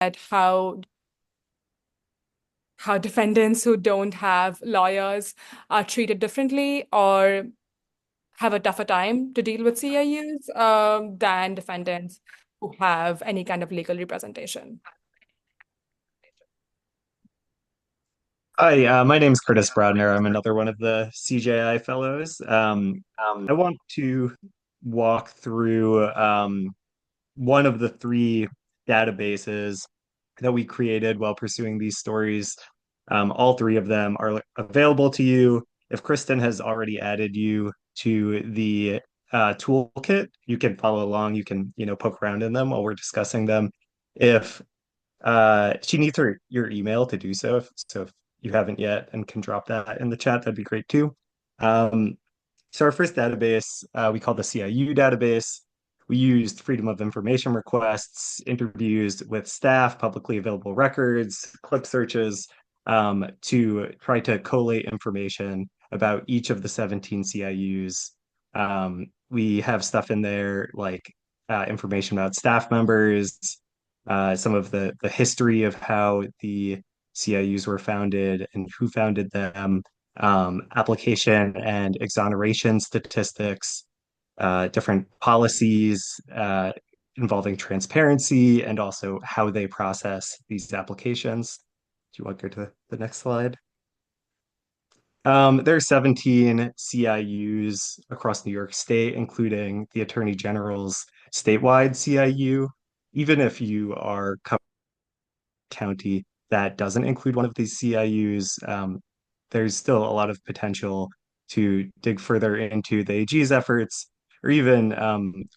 at how defendants who don't have lawyers are treated differently or have a tougher time to deal with CIUs than defendants who have any kind of legal representation. Hi, my name's Curtis Broadner. I'm another one of the CJI fellows. I want to walk through one of the three databases that we created while pursuing these stories. All three of them are available to you. If Kristen has already added you to the toolkit, you can follow along. You can, poke around in them while we're discussing them. If she needs your email to do so. If you haven't yet and can drop that in the chat, that'd be great too. Um, so our first database, we call the CIU database. We used freedom of information requests, interviews with staff, publicly available records, clip searches, to try to collate information about each of the 17 CIUs. We have stuff in there like information about staff members, some of the history of how the CIUs were founded and who founded them, application and exoneration statistics, different policies involving transparency, and also how they process these applications. Do you want to go to the next slide? There are 17 CIUs across New York State, including the Attorney General's statewide CIU. Even if you are county that doesn't include one of these CIUs, there's still a lot of potential to dig further into the AG's efforts, or even,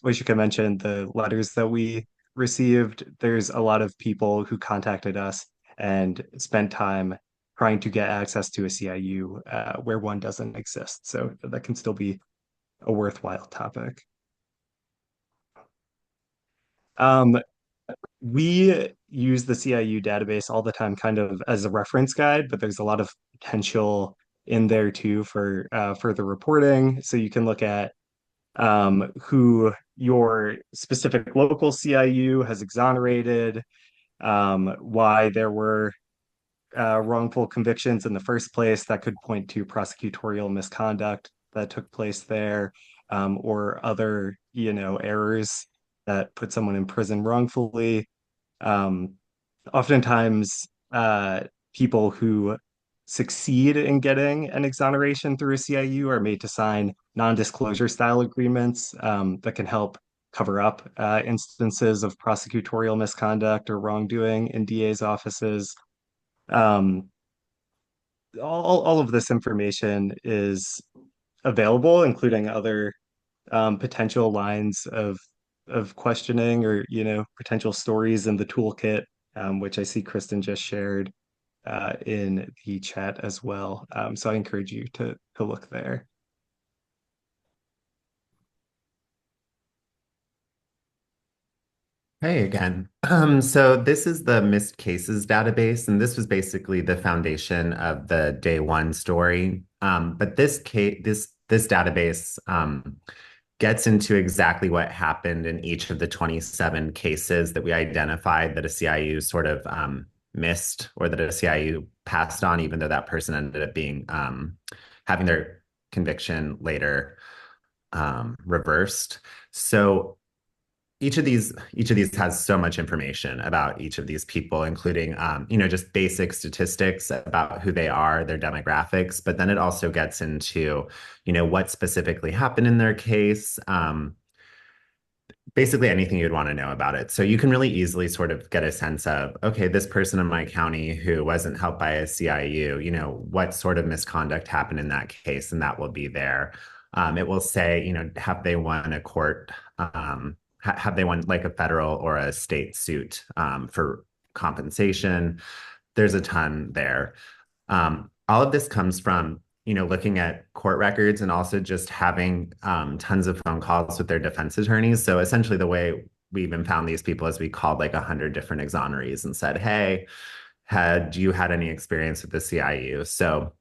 wish you could mention the letters that we received. There's a lot of people who contacted us and spent time trying to get access to a CIU where one doesn't exist. So that can still be a worthwhile topic. Um, We use the CIU database all the time, kind of as a reference guide, but there's a lot of potential in there too for further reporting. So you can look at who your specific local CIU has exonerated, why there were wrongful convictions in the first place that could point to prosecutorial misconduct that took place there, or other, errors that put someone in prison wrongfully. Um, Oftentimes, people who succeed in getting an exoneration through a CIU are made to sign non-disclosure style agreements that can help cover up instances of prosecutorial misconduct or wrongdoing in DA's offices. Um, all of this information is available, including other potential lines of questioning, or potential stories in the toolkit, which I see Kristen just shared in the chat as well. So I encourage you to look there. Hey again. So this is the missed cases database, and this was basically the foundation of the day one story. But this database gets into exactly what happened in each of the 27 cases that we identified that a CIU sort of missed, or that a CIU passed on, even though that person ended up being having their conviction later reversed. So each of these has so much information about each of these people, including just basic statistics about who they are, their demographics, but then it also gets into what specifically happened in their case, basically anything you'd want to know about it. So you can really easily sort of get a sense of, okay, this person in my county who wasn't helped by a CIU, what sort of misconduct happened in that case, and that will be there. It will say, have they won a court, have they won like a federal or a state suit for compensation? There's a ton there. All of this comes from looking at court records, and also just having tons of phone calls with their defense attorneys. So essentially, the way we even found these people is we called like 100 different exonerees and said, "Hey, had you had any experience with the CIU?" So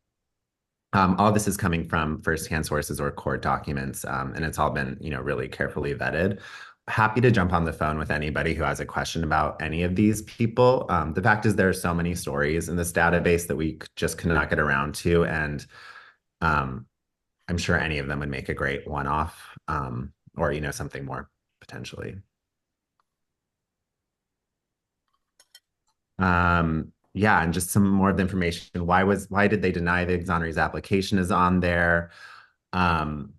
all this is coming from firsthand sources or court documents, and it's all been really carefully vetted. happy to jump on the phone with anybody who has a question about any of these people. The fact is, there are so many stories in this database that we just cannot get around to, and um, I'm sure any of them would make a great one-off, or something more potentially. Yeah, and just some more of the information. Why did they deny the exoneree's application is on there? Um,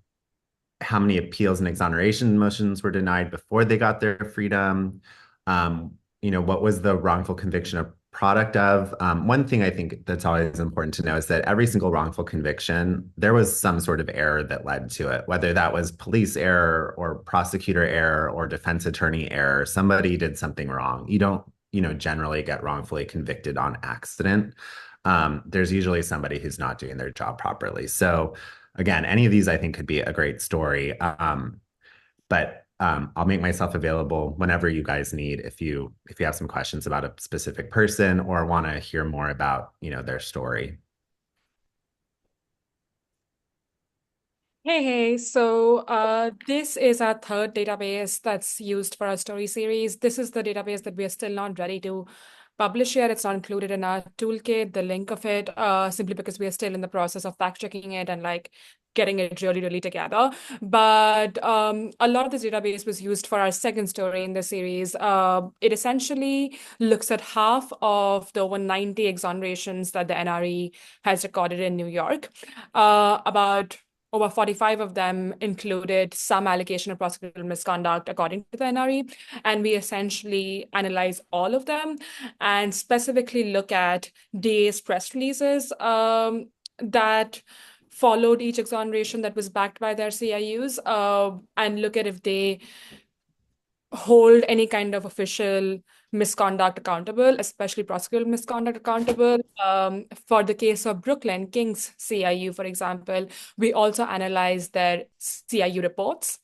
how many appeals and exoneration motions were denied before they got their freedom? What was the wrongful conviction a product of? One thing I think that's always important to know is that every single wrongful conviction, there was some sort of error that led to it, whether that was police error or prosecutor error or defense attorney error. Somebody did something wrong. You don't, generally get wrongfully convicted on accident. There's usually somebody who's not doing their job properly. So again, any of these I think could be a great story. But I'll make myself available whenever you guys need if you have some questions about a specific person or want to hear more about, their story. Hey, so this is our third database that's used for our story series. This is the database that we are still not ready to publish yet. It's not included in our toolkit, the link of it, simply because we are still in the process of fact checking it and like getting it really, really together. But a lot of this database was used for our second story in the series. It essentially looks at half of the over 90 exonerations that the NRE has recorded in New York. About over 45 of them included some allegation of prosecutorial misconduct according to the NRE. And we essentially analyze all of them and specifically look at DA's press releases that followed each exoneration that was backed by their CIUs, and look at if they hold any kind of official misconduct accountable, especially prosecutorial misconduct accountable. For the case of Brooklyn King's CIU, for example, we also analyze their CIU reports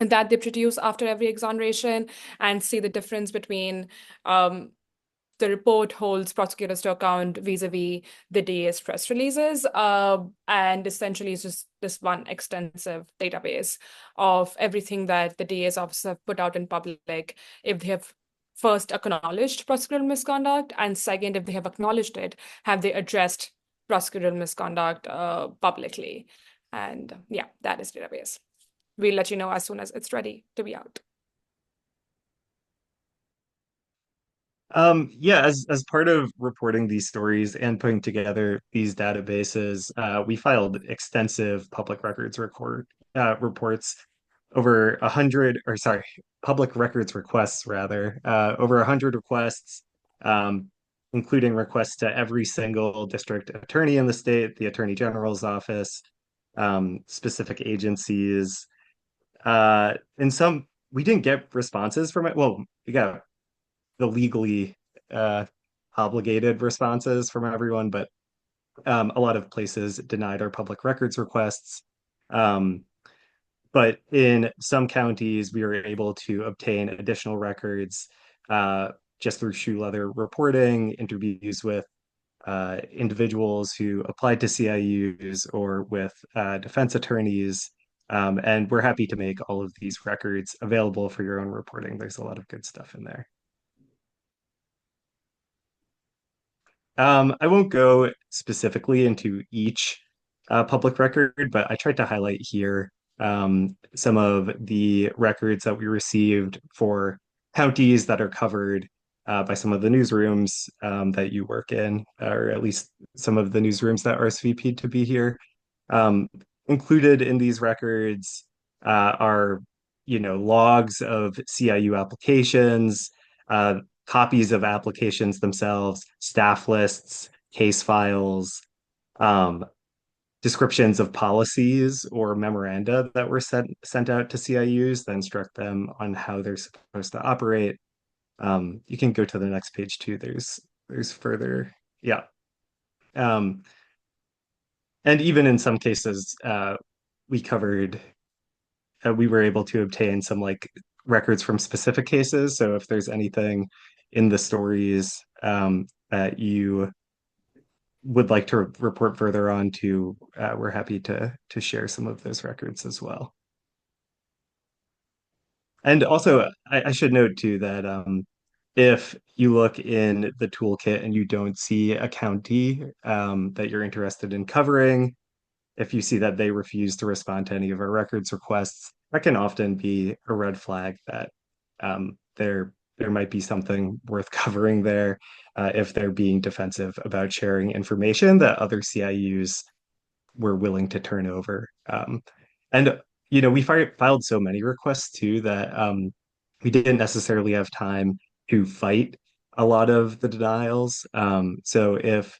that they produce after every exoneration and see the difference between the report holds prosecutors to account vis-a-vis the DA's press releases. And essentially, it's just this one extensive database of everything that the DA's office have put out in public, if they have first acknowledged prosecutorial misconduct, and second, if they have acknowledged it, have they addressed prosecutorial misconduct publicly? And yeah, that is database. We'll let you know as soon as it's ready to be out. Yeah, as part of reporting these stories and putting together these databases, we filed extensive public records reports, over 100, or sorry, public records requests rather, over 100 requests, um, including requests to every single district attorney in the state, the attorney general's office, specific agencies. In some, we didn't get responses from it. Well, we got the legally uh, obligated responses from everyone, but a lot of places denied our public records requests. Um, but in some counties, we were able to obtain additional records uh, just through shoe leather reporting, interviews with individuals who applied to CIUs or with defense attorneys. And we're happy to make all of these records available for your own reporting. There's a lot of good stuff in there. I won't go specifically into each public record, but I tried to highlight here some of the records that we received for counties that are covered by some of the newsrooms that you work in, or at least some of the newsrooms that RSVP'd to be here. Um, Included in these records are, logs of CIU applications, copies of applications themselves, staff lists, case files, um, descriptions of policies or memoranda that were sent out to CIUs that instruct them on how they're supposed to operate. You can go to the next page too. There's further, yeah. Um, and even in some cases, we covered we were able to obtain some like records from specific cases. So if there's anything in the stories that you would like to report further on to, we're happy to share some of those records as well. And also, I should note too that if you look in the toolkit and you don't see a county that you're interested in covering, if you see that they refuse to respond to any of our records requests, that can often be a red flag that there might be something worth covering there if they're being defensive about sharing information that other CIUs were willing to turn over. And we filed so many requests too that we didn't necessarily have time to fight a lot of the denials. So if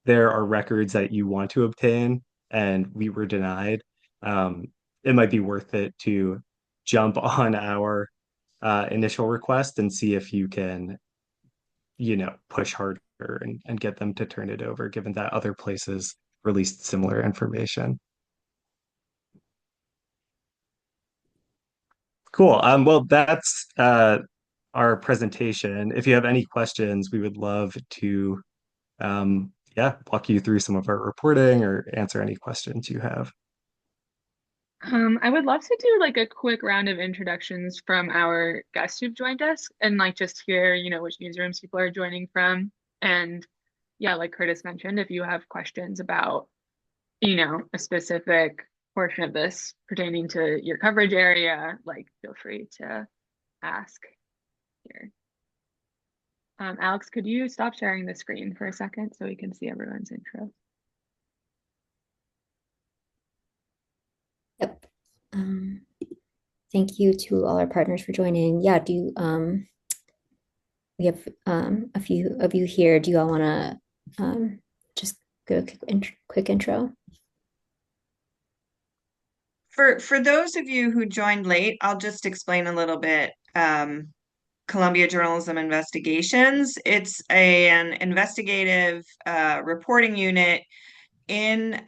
there are records that you want to obtain and we were denied, um, it might be worth it to jump on our initial request and see if you can, push harder and get them to turn it over, given that other places released similar information. Cool. Well, that's our presentation. If you have any questions, we would love to, yeah, walk you through some of our reporting or answer any questions you have. I would love to do like a quick round of introductions from our guests who've joined us and like just hear, which newsrooms people are joining from. And yeah, like Curtis mentioned, if you have questions about, a specific portion of this pertaining to your coverage area, like feel free to ask here. Alex, could you stop sharing the screen for a second so we can see everyone's intro? Yep. Thank you to all our partners for joining. Yeah, we have a few of you here. Do you all want to just go a quick intro? For those of you who joined late, I'll just explain a little bit. Columbia Journalism Investigations. It's an investigative reporting unit in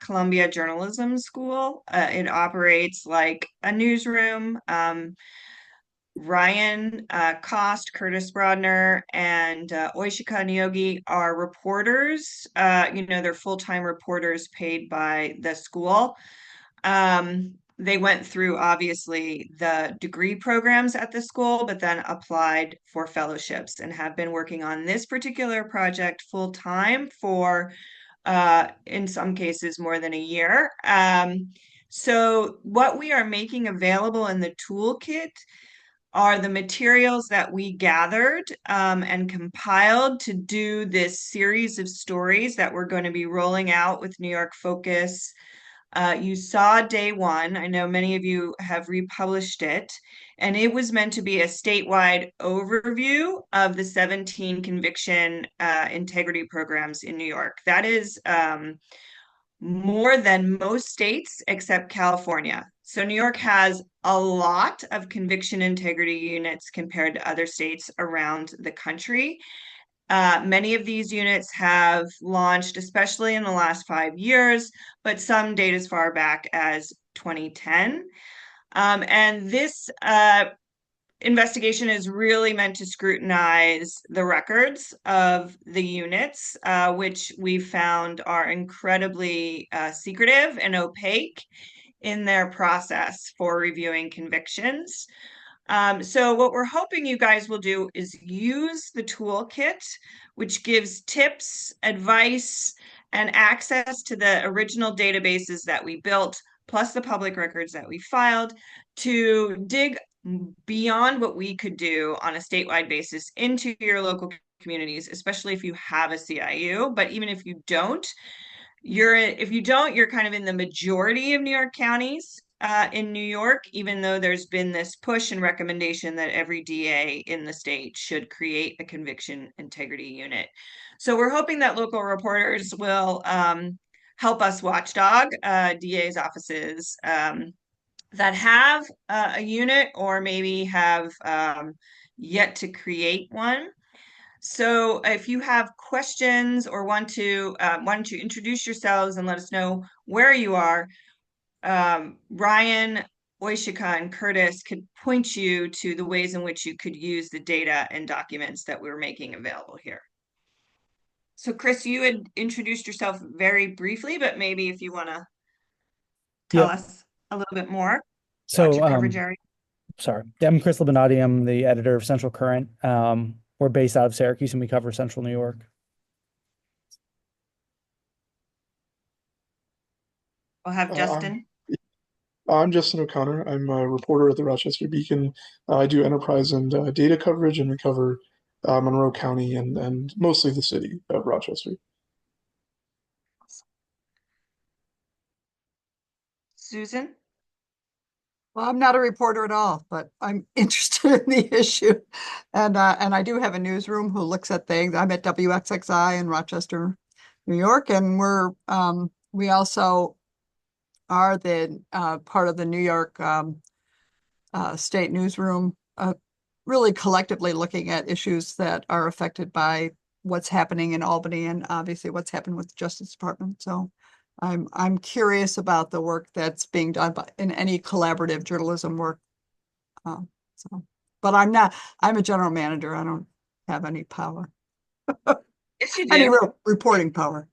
Columbia Journalism School. It operates like a newsroom. Ryan Cost, Curtis Brodner, and Oishika Nyogi are reporters. They're full-time reporters paid by the school. They went through obviously the degree programs at the school, but then applied for fellowships and have been working on this particular project full time for, in some cases, more than a year. So what we are making available in the toolkit are the materials that we gathered and compiled to do this series of stories that we're going to be rolling out with New York Focus. You saw day one. I know many of you have republished it, and it was meant to be a statewide overview of the 17 conviction integrity programs in New York. That is more than most states except California. So New York has a lot of conviction integrity units compared to other states around the country. Many of these units have launched, especially in the last 5 years, but some date as far back as 2010. And this investigation is really meant to scrutinize the records of the units, which we found are incredibly secretive and opaque in their process for reviewing convictions. So what we're hoping you guys will do is use the toolkit, which gives tips, advice, and access to the original databases that we built, plus the public records that we filed, to dig beyond what we could do on a statewide basis into your local communities, especially if you have a CIU. But even if you don't, you're kind of in the majority of New York counties in New York, even though there's been this push and recommendation that every DA in the state should create a conviction integrity unit. So we're hoping that local reporters will help us watchdog DA's offices that have a unit or maybe have yet to create one. So if you have questions or want to, why don't you introduce yourselves and let us know where you are. Ryan, Oishika, and Curtis could point you to the ways in which you could use the data and documents that we're making available here. So Chris, you had introduced yourself very briefly, but maybe if you want to tell us a little bit more about your coverage area. sorry. Yeah, I'm Chris Labinati. I'm the editor of Central Current. We're based out of Syracuse and we cover Central New York. We'll have Uh, Justin. I'm Justin O'Connor. I'm a reporter at the Rochester Beacon. I do enterprise and data coverage, and we cover Monroe County and mostly the city of Rochester. Susan? Well, I'm not a reporter at all, but I'm interested in the issue. And I do have a newsroom who looks at things. I'm at WXXI in Rochester, New York, and we also are the part of the New York State newsroom, really collectively looking at issues that are affected by what's happening in Albany and obviously what's happened with the Justice Department. So I'm curious about the work that's being done in any collaborative journalism work. So, but I'm a general manager. I don't have any power, Yes, you any do. real reporting power.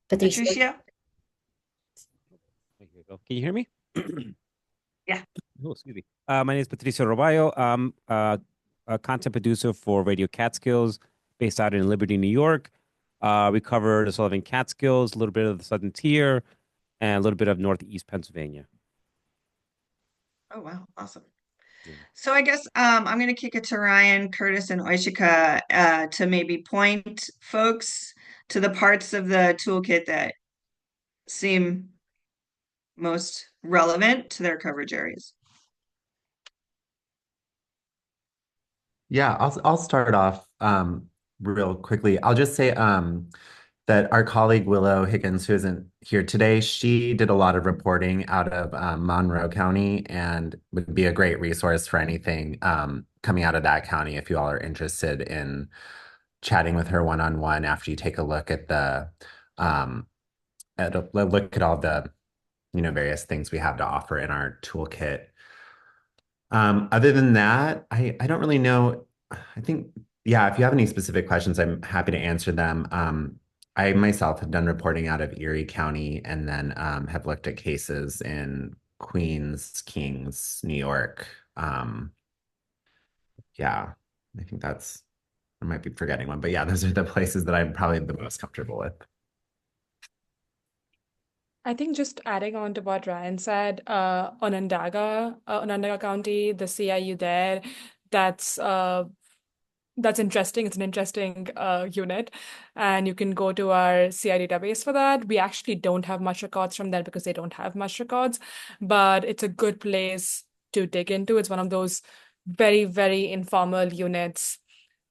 Patricia? There you go. Can you hear me? Yeah. Oh, excuse me. My name is Patricio Roballo. I'm a content producer for Radio Catskills, based out in Liberty, New York. We cover the Sullivan Catskills, a little bit of the Southern Tier, and a little bit of Northeast Pennsylvania. Oh, wow. Awesome. Yeah. So I guess I'm going to kick it to Ryan, Curtis, and Oishika to maybe point folks to the parts of the toolkit that seem most relevant to their coverage areas. Yeah, I'll start off real quickly. I'll just say that our colleague Willow Higgins, who isn't here today, she did a lot of reporting out of Monroe County and would be a great resource for anything coming out of that county if you all are interested in chatting with her one-on-one after you take a look at look at all the various things we have to offer in our toolkit. Other than that, I don't really know. I think, yeah, if you have any specific questions, I'm happy to answer them. I myself have done reporting out of Erie County and then have looked at cases in Queens, Kings, New York. Yeah, I think I might be forgetting one, but yeah, those are the places that I'm probably the most comfortable with. I think just adding on to what Ryan said, Onondaga County, the CIU there, that's interesting. It's an interesting unit, and you can go to our CI database for that. We actually don't have much records from there because they don't have much records, but it's a good place to dig into. It's one of those very, very informal units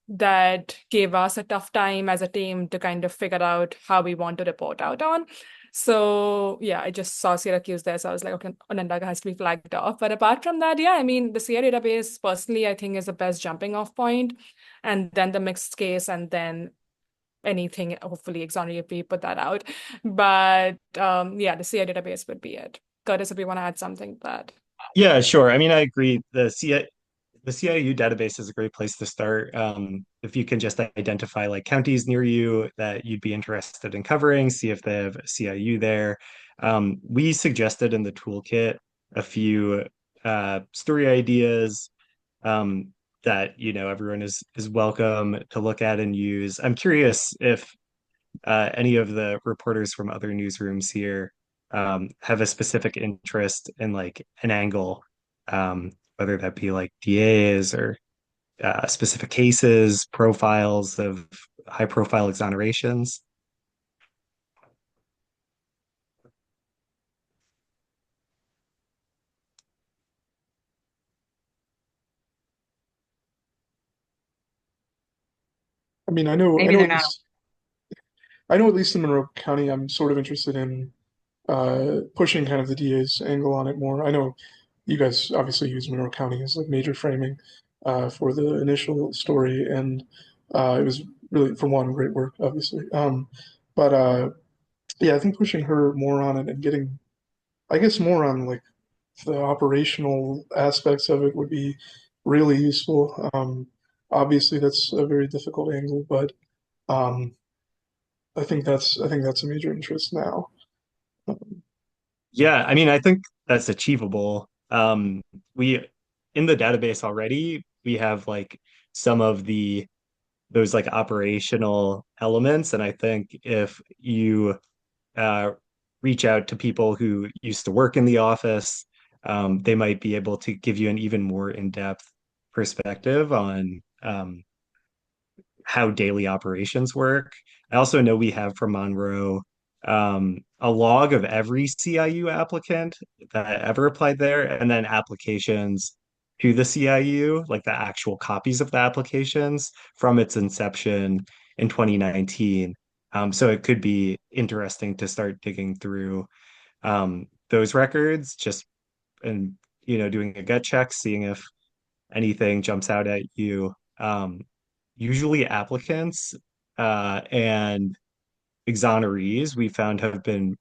that gave us a tough time as a team to kind of figure out how we want to report out on. So yeah, I just saw Syracuse there, so I was like, okay, Onondaga has to be flagged off. But apart from that, yeah, I mean, the CI database personally, I think is the best jumping off point, and then the mixed case, and then anything, hopefully exonerative, we put that out. But yeah, the CI database would be it. Curtis, if you want to add something to that. Yeah, sure. I mean, I agree. The CIU database is a great place to start. If you can just identify like counties near you that you'd be interested in covering, see if they have CIU there. We suggested in the toolkit a few story ideas that everyone is welcome to look at and use. I'm curious if any of the reporters from other newsrooms here have a specific interest in like an angle, whether that be like DAs or specific cases, profiles of high profile exonerations. I mean, I know Maybe they're not. at least in Monroe County, I'm sort of interested in pushing kind of the DA's angle on it more. I know you guys obviously use Monroe County as like major framing for the initial story, and it was really, for one, great work, obviously. But yeah, I think pushing her more on it and getting, I guess, more on like the operational aspects of it would be really useful. Obviously, that's a very difficult angle, but um, I think that's a major interest now. Yeah, I mean, I think that's achievable. We in the database already, we have like some of the those like operational elements, and I think if you uh, reach out to people who used to work in the office, they might be able to give you an even more in-depth perspective on how daily operations work. I also know we have from Monroe a log of every CIU applicant that ever applied there, and then applications to the CIU, like the actual copies of the applications from its inception in 2019. So it could be interesting to start digging through those records, just and doing a gut check, seeing if anything jumps out at you. Usually applicants and exonerees we found have been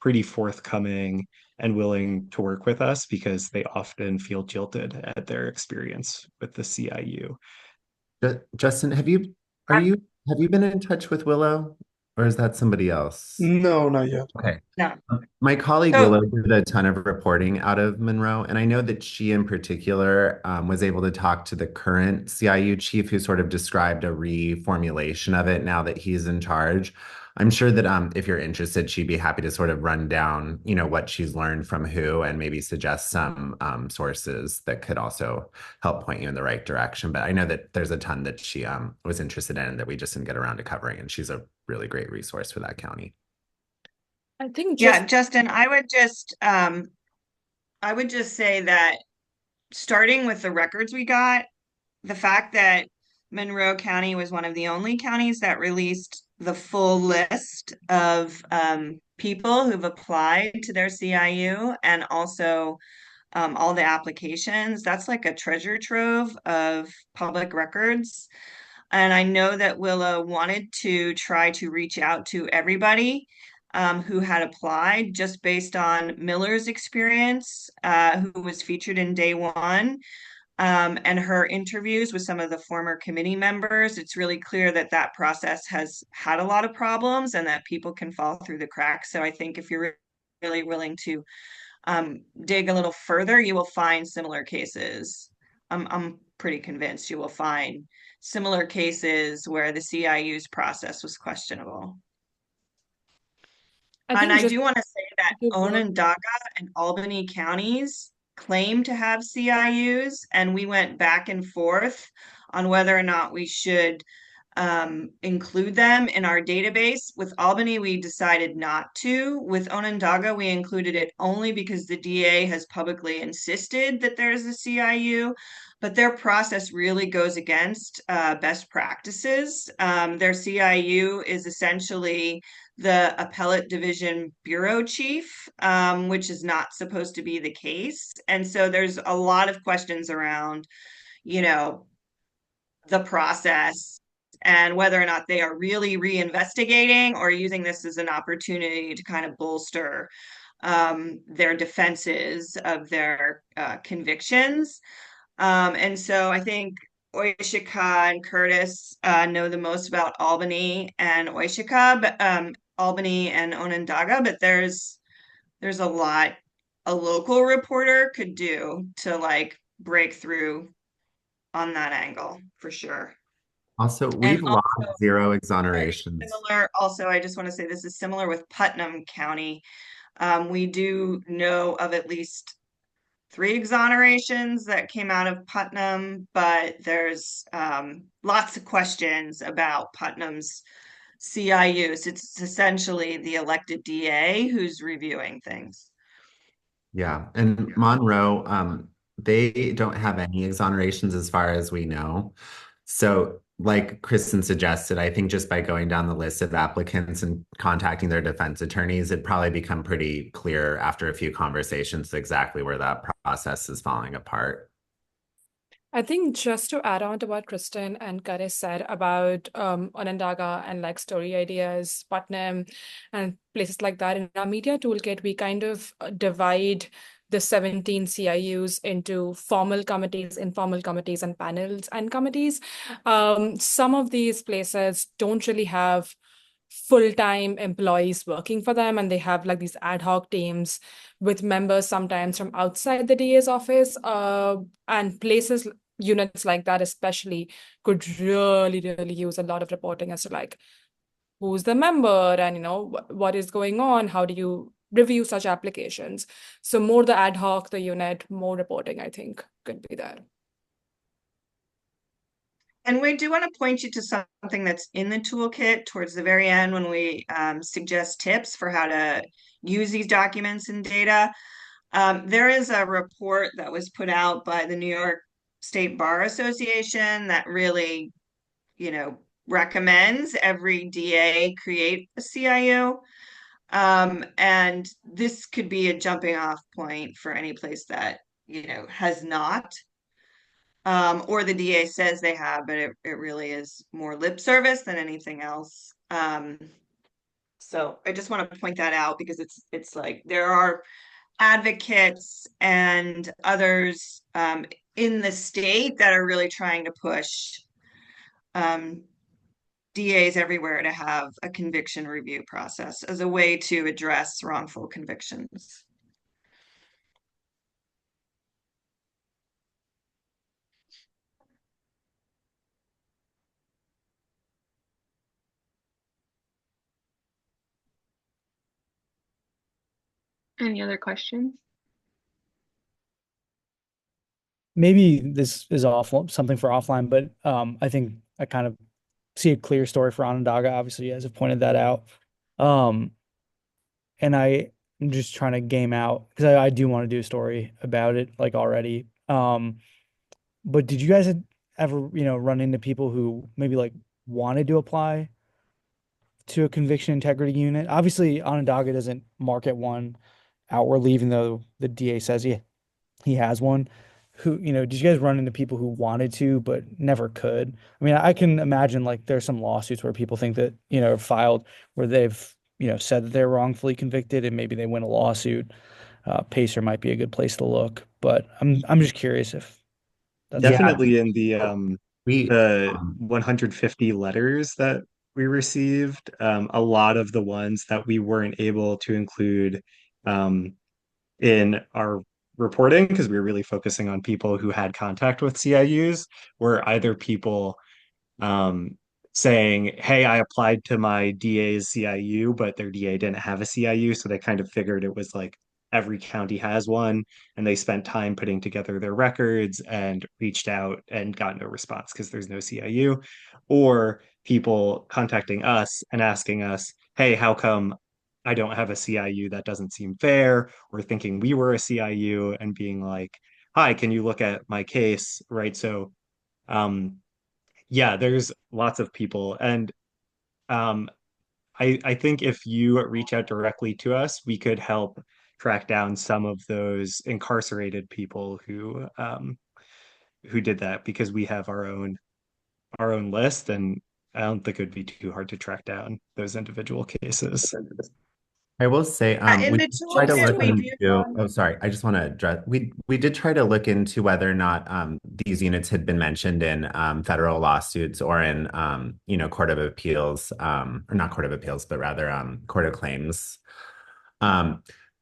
pretty forthcoming and willing to work with us because they often feel jilted at their experience with the CIU. Justin, have you been in touch with Willow, or is that somebody else? No, not yet. Okay. No. My colleague So Willow did a ton of reporting out of Monroe, and I know that she in particular was able to talk to the current CIU chief who sort of described a reformulation of it now that he's in charge. I'm sure that if you're interested, she'd be happy to sort of run down, what she's learned from who and maybe suggest some sources that could also help point you in the right direction. But I know that there's a ton that she was interested in that we just didn't get around to covering, and she's a really great resource for that county. I think yeah, just Justin, I would just say that starting with the records we got, the fact that Monroe County was one of the only counties that released the full list of people who've applied to their CIU and also all the applications, that's like a treasure trove of public records. And I know that Willow wanted to try to reach out to everybody who had applied just based on Miller's experience, who was featured in day one, and her interviews with some of the former committee members. It's really clear that that process has had a lot of problems and that people can fall through the cracks. So I think if you're really willing to dig a little further, you will find similar cases. I'm pretty convinced you will find similar cases where the CIU's process was questionable. I And think I just do want to say that to work. Onondaga and Albany counties claim to have CIUs, and we went back and forth on whether or not we should include them in our database. With Albany, we decided not to. With Onondaga, we included it only because the DA has publicly insisted that there's a CIU, but their process really goes against best practices. Their CIU is essentially the appellate division bureau chief, which is not supposed to be the case. And so there's a lot of questions around, the process and whether or not they are really reinvestigating or using this as an opportunity to kind of bolster their defenses of their convictions. And so I think Oishika and Curtis know the most about Albany and Oishika, but Albany and Onondaga, but there's a lot a local reporter could do to like break through on that angle for sure. Also, And we've also lost zero very exonerations. similar, also, I just want to say this is similar with Putnam County. We do know of at least 3 exonerations that came out of Putnam, but there's lots of questions about Putnam's CIUs. It's essentially the elected DA who's reviewing things. Yeah, and Monroe, they don't have any exonerations as far as we know. So, like Kristen suggested, I think just by going down the list of applicants and contacting their defense attorneys, it'd probably become pretty clear after a few conversations exactly where that process is falling apart. I think just to add on to what Kristen and Karis said about Onondaga and like story ideas, Putnam, and places like that, in our media toolkit, we kind of divide the 17 CIUs into formal committees, informal committees, and panels and committees. Some of these places don't really have full-time employees working for them, and they have like these ad hoc teams with members sometimes from outside the DA's office, and places, units like that especially could really, really use a lot of reporting as to like who's the member and what is going on, how do you review such applications. So more the ad hoc, the unit, more reporting, I think could be there. And we do want to point you to something that's in the toolkit towards the very end when we suggest tips for how to use these documents and data. There is a report that was put out by the New York State Bar Association that really, recommends every DA create a CIU. And this could be a jumping off point for any place that, has not. Or the DA says they have, but it really is more lip service than anything else. So I just want to point that out because it's like there are advocates and others in the state that are really trying to push DAs everywhere to have a conviction review process as a way to address wrongful convictions. Any other questions? Maybe this is something for offline, but I think I kind of see a clear story for Onondaga. Obviously, you guys have pointed that out. And I'm just trying to game out because I do want to do a story about it like already. But did you guys ever, run into people who maybe like wanted to apply to a conviction integrity unit? Obviously, Onondaga doesn't market one outwardly, even though the DA says he has one. Who, did you guys run into people who wanted to but never could? I mean, I can imagine like there's some lawsuits where people think that, filed where they've, said that they're wrongfully convicted and maybe they win a lawsuit. Pacer might be a good place to look, but I'm just curious if that's Definitely in We the 150 letters that we received, a lot of the ones that we weren't able to include in our reporting because we were really focusing on people who had contact with CIUs were either people saying, hey, I applied to my DA's CIU, but their DA didn't have a CIU. So they kind of figured it was like every county has one. And they spent time putting together their records and reached out and got no response because there's no CIU. Or people contacting us and asking us, hey, how come I don't have a CIU? That doesn't seem fair. Or thinking we were a CIU and being like, hi, can you look at my case? Right. So, yeah, there's lots of people. And um, I think if you reach out directly to us, we could help track down some of those incarcerated people who did that because we have our own list, and I don't think it would be too hard to track down those individual cases. I will say, In we the did try to toolkit, look we do into, oh, sorry, I just want to address, we did try to look into whether or not these units had been mentioned in federal lawsuits or in, Court of Appeals, or not Court of Appeals, but rather Court of Claims.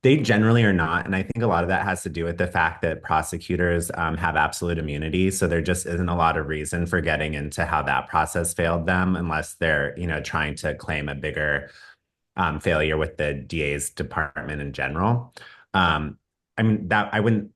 They generally are not, and I think a lot of that has to do with the fact that prosecutors have absolute immunity, so there just isn't a lot of reason for getting into how that process failed them unless they're, trying to claim a bigger failure with the DA's department in general. I mean that I wouldn't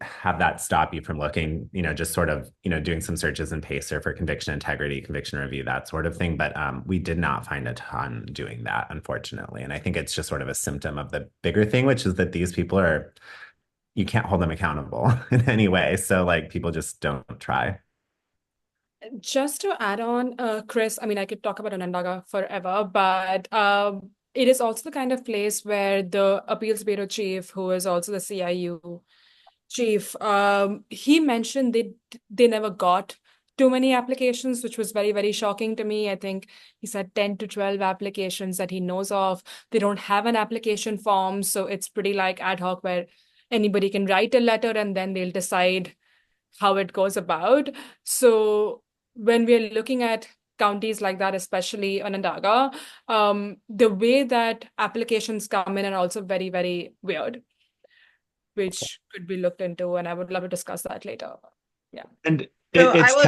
have that stop you from looking, just sort of, doing some searches in Pacer for conviction integrity, conviction review, that sort of thing. But we did not find a ton doing that, unfortunately. And I think it's just sort of a symptom of the bigger thing, which is that these people you can't hold them accountable in any way. So like people just don't try. Just to add on, Chris, I mean, I could talk about Onondaga forever, but it is also the kind of place where the Appeals Bureau chief, who is also the CIU chief, he mentioned they never got too many applications, which was very, very shocking to me. I think he said 10 to 12 applications that he knows of. They don't have an application form, so it's pretty like ad hoc where anybody can write a letter and then they'll decide how it goes about. So when we're looking at counties like that, especially Onondaga, the way that applications come in are also very, very weird, which could be looked into, and I would love to discuss that later. Yeah. And So it's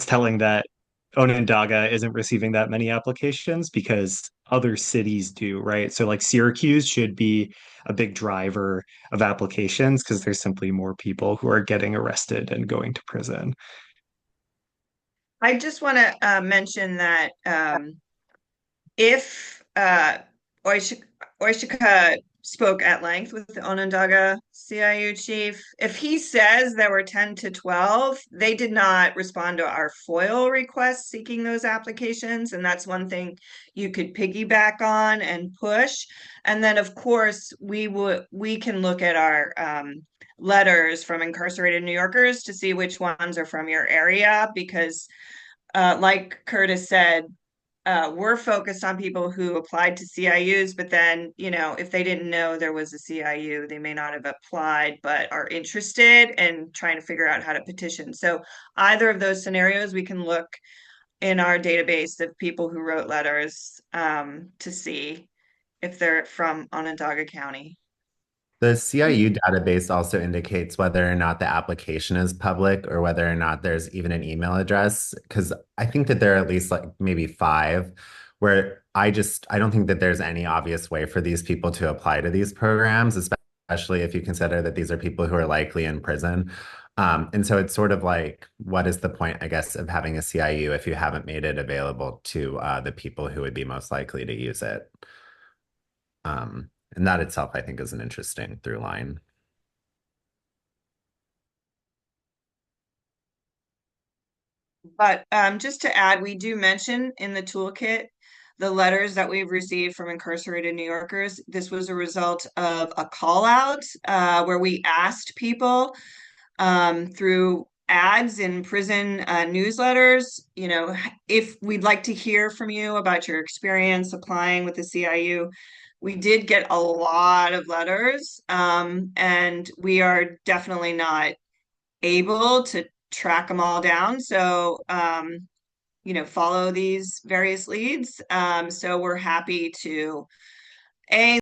telling that Onondaga isn't receiving that many applications because other cities do, right? So like Syracuse should be a big driver of applications because there's simply more people who are getting arrested and going to prison. I just want to mention that if Oishika spoke at length with the Onondaga CIU chief, if he says there were 10 to 12, they did not respond to our FOIL request seeking those applications. And that's one thing you could piggyback on and push. And then, of course, we can look at our letters from incarcerated New Yorkers to see which ones are from your area, because like Curtis said, we're focused on people who applied to CIUs, but then, if they didn't know there was a CIU, they may not have applied, but are interested and trying to figure out how to petition. So either of those scenarios, we can look in our database of people who wrote letters to see if they're from Onondaga County. The CIU database also indicates whether or not the application is public or whether or not there's even an email address. Because I think that there are at least like maybe 5 where I don't think that there's any obvious way for these people to apply to these programs, especially if you consider that these are people who are likely in prison. And so it's sort of like, what is the point, I guess, of having a CIU if you haven't made it available to the people who would be most likely to use it? And that itself, I think, is an interesting through line. But just to add, we do mention in the toolkit the letters that we've received from incarcerated New Yorkers. This was a result of a call out where we asked people through ads in prison newsletters, if we'd like to hear from you about your experience applying with the CIU. We did get a lot of letters, and we are definitely not able to track them all down. So, follow these various leads. So we're happy to